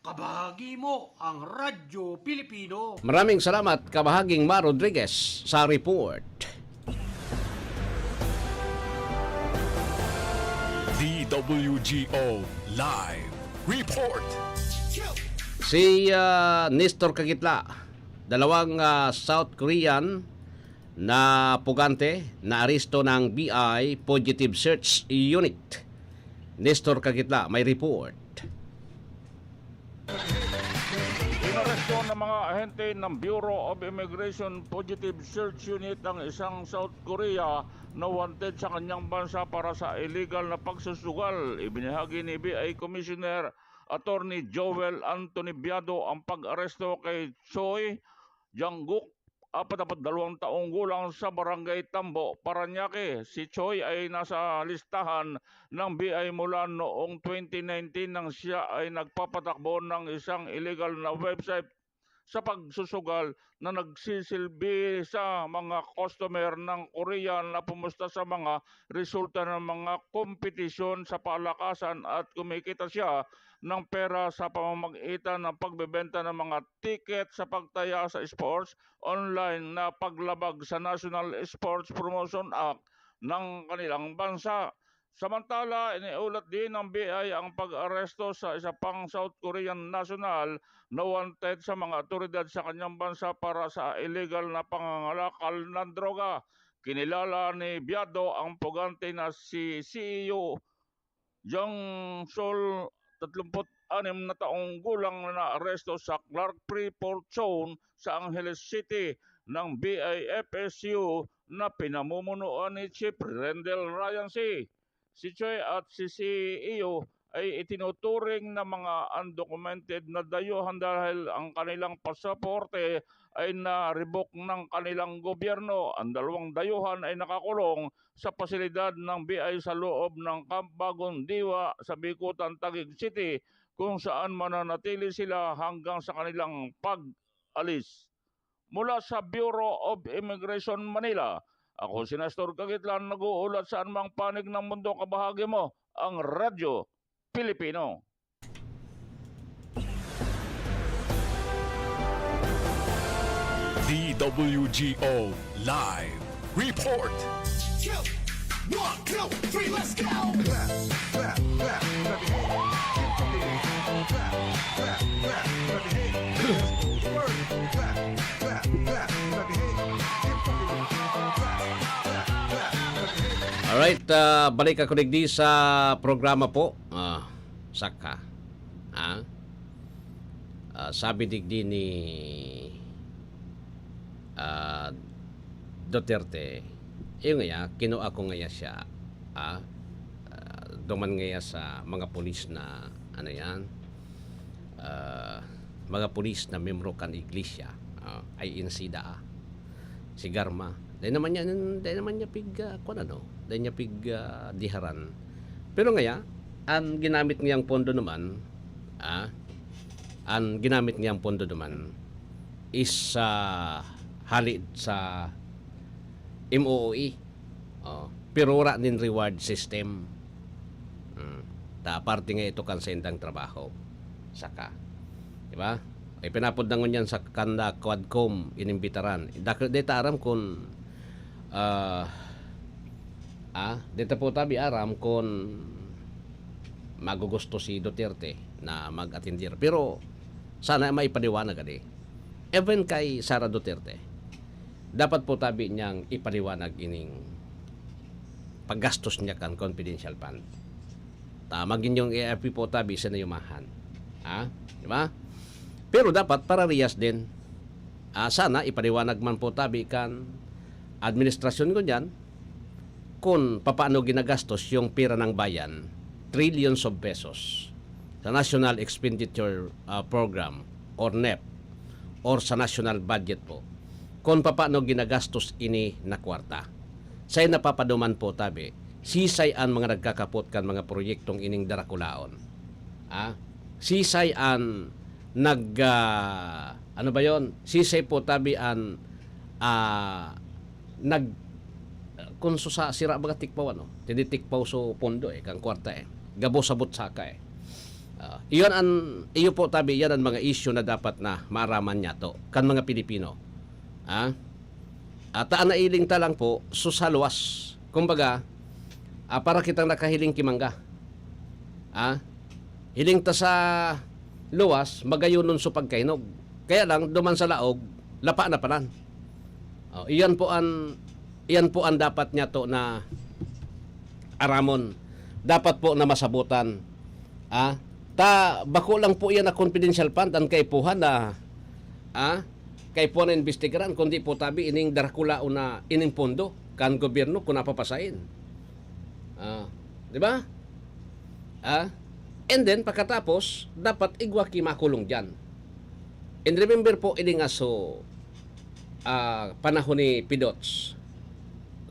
kabahagi mo ang Radyo Pilipino. Maraming salamat, kabahaging Ma Rodriguez, sa report. DWGO Live Report. Si Nestor Kagitla, dalawang South Korean na pugante na aresto ng BI Positive Search Unit. Nestor Kagitla, may report. Inaresto ng mga ahente ng Bureau of Immigration Positive Search Unit ang isang South Korea na wanted sa kanyang bansa para sa illegal na pagsusugal. Ibinahagi ni BI Commissioner Attorney Joel Anthony Biado ang pag-aresto kay Choi Jangguk, 42 taong gulang sa Barangay Tambo, Parañaque. Si Choi ay nasa listahan ng BI mula noong 2019 nang siya ay nagpapatakbo ng isang illegal na website sa pagsusugal na nagsisilbi sa mga customer ng Korea na pumusta sa mga resulta ng mga kompetisyon sa palakasan at kumikita siya ng pera sa pamamagitan ng pagbebenta ng mga ticket sa pagtaya sa sports online na paglabag sa National Sports Promotion Act ng kanilang bansa. Samantala, iniulat din ng BI ang pag-aresto sa isa pang South Korean national na wanted sa mga otoridad sa kanyang bansa para sa illegal na pangangalakal ng droga. Kinilala ni Biado ang pugante na si CEO Jong Sol, 36 na taong gulang na aresto sa Clark Freeport Zone sa Angeles City ng BIFSU na pinamumunuan ni Chief Rendell Ryan C. Si Choi at si CEO ay itinuturing na mga undocumented na dayuhan dahil ang kanilang pasaporte ay na-revoke ng kanilang gobyerno. Ang dalawang dayuhan ay nakakulong sa pasilidad ng BI sa loob ng Camp Bagong Diwa sa Bikutan, Taguig City, kung saan mananatili sila hanggang sa kanilang pag-alis. Mula sa Bureau of Immigration Manila, ako si Nestor Kagitlan, nag-uulat sa anumang panig ng mundo, kabahagi mo ang Radyo Pilipino. DWGO Live Report. 1, 2, 3, let's go! Alright, balik ako digdi sa programa po. Saka. Sabi digdi ni Duterte, yung nga, kinuha ko nga siya, duman nga sa mga pulis na, ano yan, mga pulis na membro kan iglesia, ay insida, si Garma. Dahil naman niya pig, dahil niya pig diharan. Pero nga, ang ginamit niyang pondo naman, is halit sa MOOE. Pero wala din reward system. Parte nga ito kan sa indang trabaho. Saka. Diba? Ay pinapundangon yan sa kanda Quadcom inimbitaran. Dito aram kung dito po tabi aram kung magugusto si Duterte na mag-atindir. Pero sana may paliwanag even kay Sara Duterte, dapat po tabi niyang ipaliwanag ining paggastos niya kan confidential fund. Magin yung AFP po tabi sa nayumahan. Diba? Pero dapat para riyas din, sana ipaliwanag man po tabi kan administrasyon ko dyan kung paano ginagastos yung pera ng bayan, trillions of pesos, sa National Expenditure Program or NEP or sa national budget po, kung paano ginagastos ini na kwarta. Say napapaduman po tabi, sisay ang mga nagkakapot kan mga proyektong ining darakulaon. Sisay ang ano ba yon? Sisay po tabi an kunso sa sira baga tikpaw ano. Tinitikpaw so pondo kang kwarta Gabo sabot saka iyo po tabi yan ang mga issue na dapat na maaraman niya to kan mga Pilipino. At nailing ta lang po susalwas. Kumbaga, para kitang nakahiling kimangga. Hiling ta sa luwas, magayunon so pagkainog. Kaya lang, duman sa laog, lapa na panan. Iyan po ang dapat niya to na aramon. Dapat po na masabutan. Bako lang po yan na confidential fund ang kaipuhan na kay po na investigaran, kundi po tabi ining darakula una ining pondo kan gobyerno kung napapasain. Di ba? And then, pagkatapos, dapat igwaki makulong dyan. And remember po, ining aso panahon ni Pidots.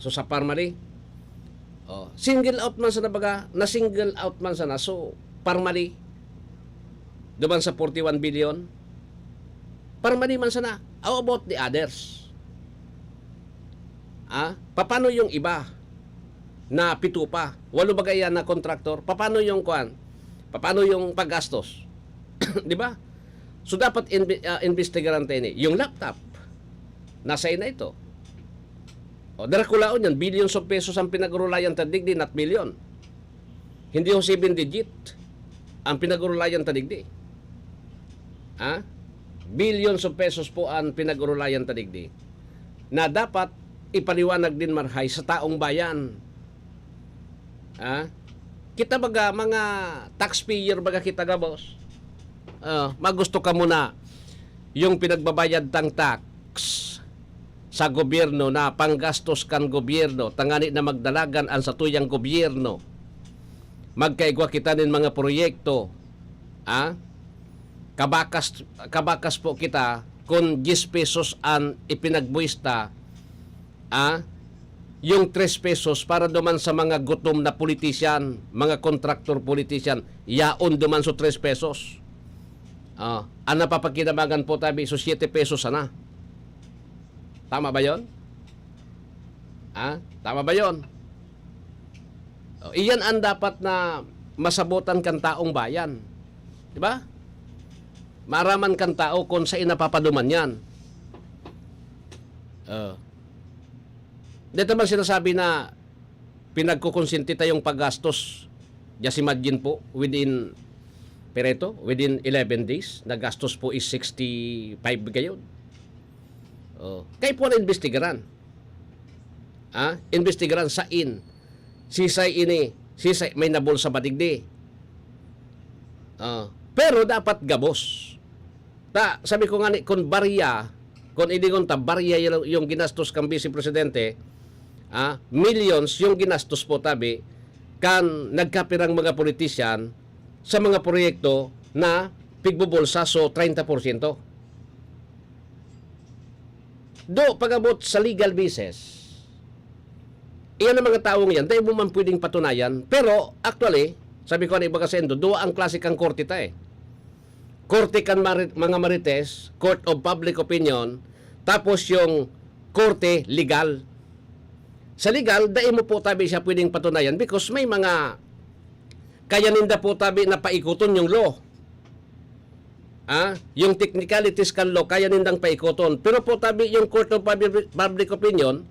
So, sa Parmali, single out man sa nabaga, na single out man sa na. So, Parmali, duman sa 41 billion, Parmali man sana. How about the others? Paano yung iba na pito pa? Walo bagay yan na kontraktor? Paano yung kuan? Paano yung paggastos? Di ba? So dapat investigaran tayo yung laptop. Nasa ina ito. Darakulaon yan. Billions of pesos ang pinag-urulayan tadigdi, not million. Hindi ho 7 digit ang pinag-urulayan tadigdi. Billions of pesos po ang pinag-urulayan tadigdi na dapat ipaliwanag din marhay sa taong bayan. Kita baga mga taxpayer baga kita ga boss. Magusto ka muna yung pinagbabayad tang tax sa gobyerno na panggastos kan gobyerno tangani na magdalagan ang satuyang gobyerno. Magkaigwa kita nin mga proyekto. Kabakas po kita kung 10 pesos ang ipinagbuista yung 3 pesos para duman sa mga gutom na politisyan, mga kontraktor politisyan, yaon duman so 3 pesos. Ang napapakinabangan po tabi so 7 pesos sana. Tama ba yon? Tama ba yon? Iyan ang dapat na masabutan kan taong bayan. Di ba? Maraman kan tao kung sa inapapaduman yan. Dito man sinasabi na pinagkukonsinti tayong paggastos. Just imagine po, within 11 days, nagastos po is 65 gayon. Kaya po na investigaran. Investigaran sa sisay may nabol sa badigdi. Pero dapat gabos. Sabi ko nga ni, kung barya, kung ilingon ta, barya yung ginastos kang Vice Presidente, millions yung ginastos po tabi, kan nagkapirang mga politisyan sa mga proyekto na pigbubulsa so 30%. Pag-abot sa legal basis, iyan ang mga taong yan, tayo mo man pwedeng patunayan, pero actually, sabi ko na iba kasi duwa ang klase kang korte tayo. Korte kan mga marites, Court of Public Opinion, tapos yung korte legal. Sa legal, dahil mo po tabi siya pwedeng patunayan because may mga kayaninda po tabi na paikuton yung law. Yung technicalities kan law, kayanindang paikuton. Pero po tabi yung Court of Public Opinion,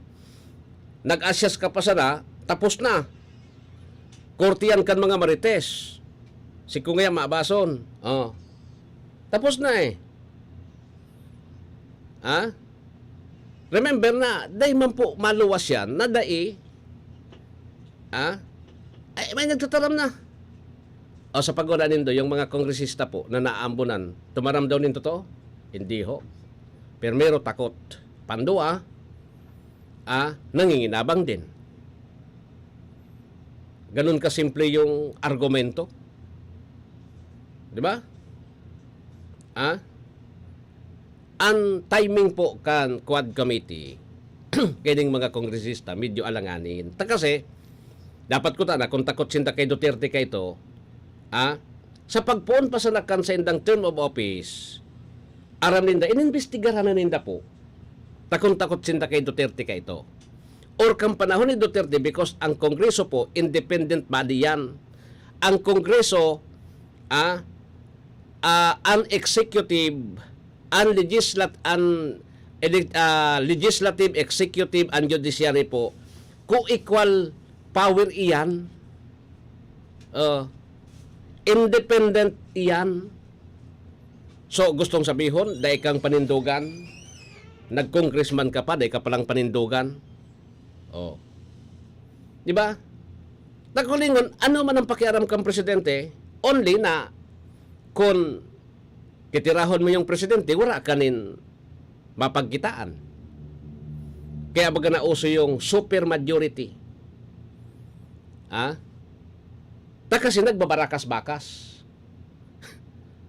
nag-assess ka pa sana, tapos na. Korte yan kan mga marites. Si Kungaya maabason. Tapos na Remember na, dahil man po maluwas yan, na dai, may nagtataram na. Sa pag-una nindo, yung mga kongresista po na naambunan, tumaram daw nin totoo? Hindi ho. Permero takot. Pandua, nanginginabang din. Ganun kasimple yung argumento. Di ba? Ang timing po kan Quad Committee kining mga kongresista medyo alanganin. Kasi dapat ko na kung takot sinta kay Duterte kay ito, sa pagpuon pa sa nakansendang term of office, aram ninda, ininvestigaran na ninda po, takot-takot sinda kay Duterte ka ito. Or kang panahon ni Duterte, because ang Kongreso po, independent body yan. Ang Kongreso, executive, legislative, executive, and judiciary po, co-equal power iyan, independent iyan. So, gustong sabihon, dahil kang panindugan, nag-congressman ka pa, dahil ka palang panindugan. Oh. Di ba? Nagkulingon, ano man ang pakiaram kang presidente, only na kung kitirahon mo yung presidente, wala kanin mapagkitaan. Kaya baga nauso yung super majority. Kasi nagbabarakas-bakas.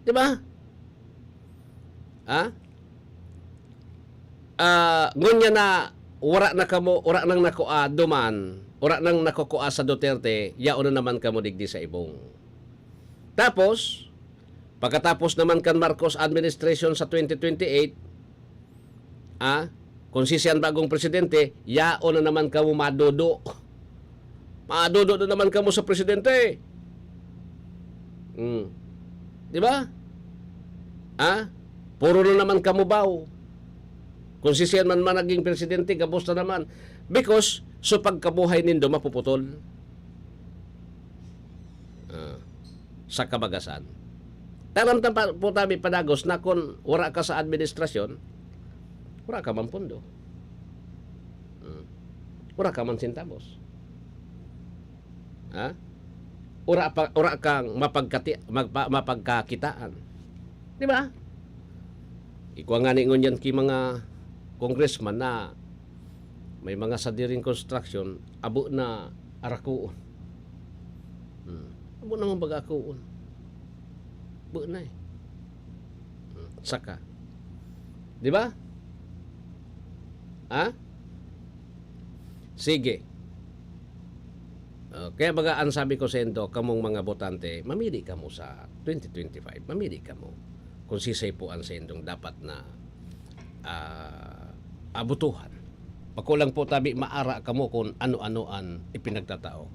Di ba? Ngunya na wala nang nakuha duman, wala nang nakukuha sa Duterte, yaon na naman kamo digdi sa ibong. Tapos, pagkatapos naman kan Marcos administration sa 2028, kung sisiyan bagong presidente, yaon na naman kamo madodo. Madodo na naman kamo sa presidente. Di ba? Puro na naman kamo baw. Kung sisiyan man naging presidente, gabos na naman. Because, so pagkabuhay nindo mapuputol sa kabagasan. Taramtan po tabi padagos na kung wala ka sa administrasyon, wala ka man pundo. Wala ka man sintabos. Wala kang mapagkakitaan. Di ba? Ikuha nga ningon yan ki mga congressman na may mga sadiring construction, abo na arakuon. Abo naman bagakuon. Abo na eh. Saka. Di ba? Sige. Kaya baga ang sabi ko sa endo, kamong mga botante, mamili ka mo sa 2025. Mamili ka mo. Kung sisay po ang sa endong dapat na abutuhan. Pakulang po tabi maara kamo kung ano-ano ang ipinagtatao.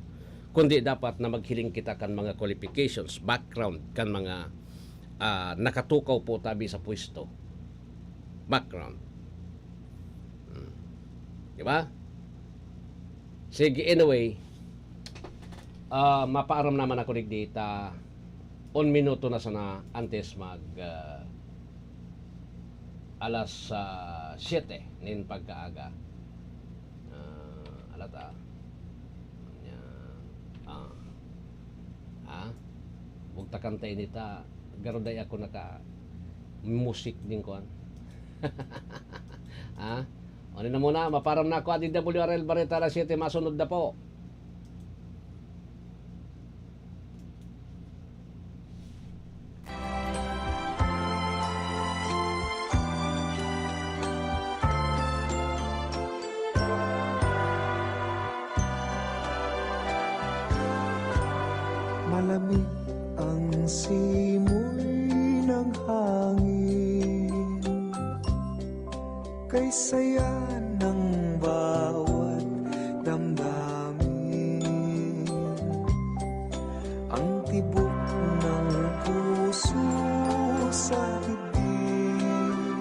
Kundi dapat na maghiling kita kan mga qualifications, background, kan mga nakatukaw po tabi sa pwesto. Background. Diba? Sige, anyway, mapaaram naman ako dita 1 minuto na sana antes mag alas 7 nin pagkaaga. Alata. Huwag takantay nita. Garuday ako naka musik din ko. Ano na muna, maparam na ako at DWRL Barreta alas 7, masunod na po. Malamig ang simoy ng hangin, kay saya ng bawat damdamin. Ang tibok ng puso sa dibdib,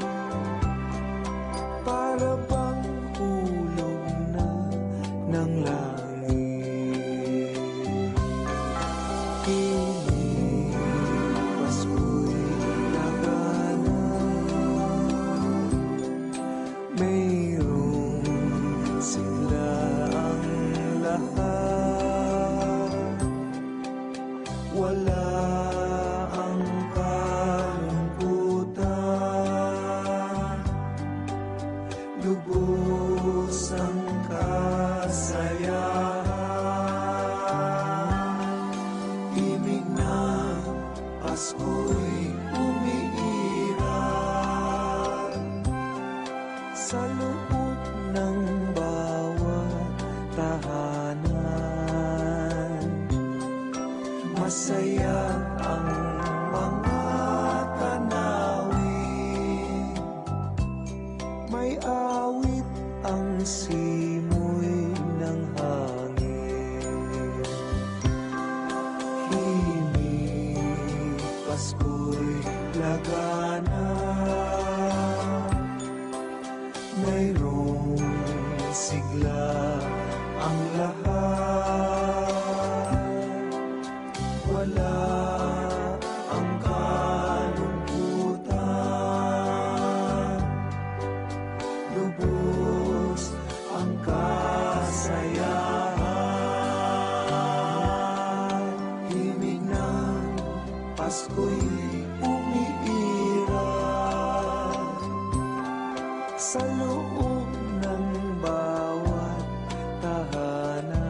para bang hulog na ng langit. Mayroong Pasko'y umiiral sa loob ng bawat tahanan.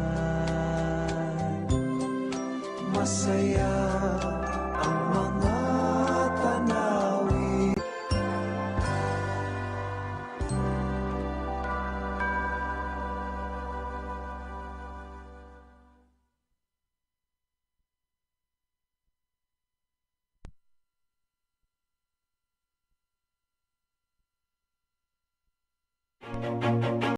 Masaya ang mga tanawin. Thank you.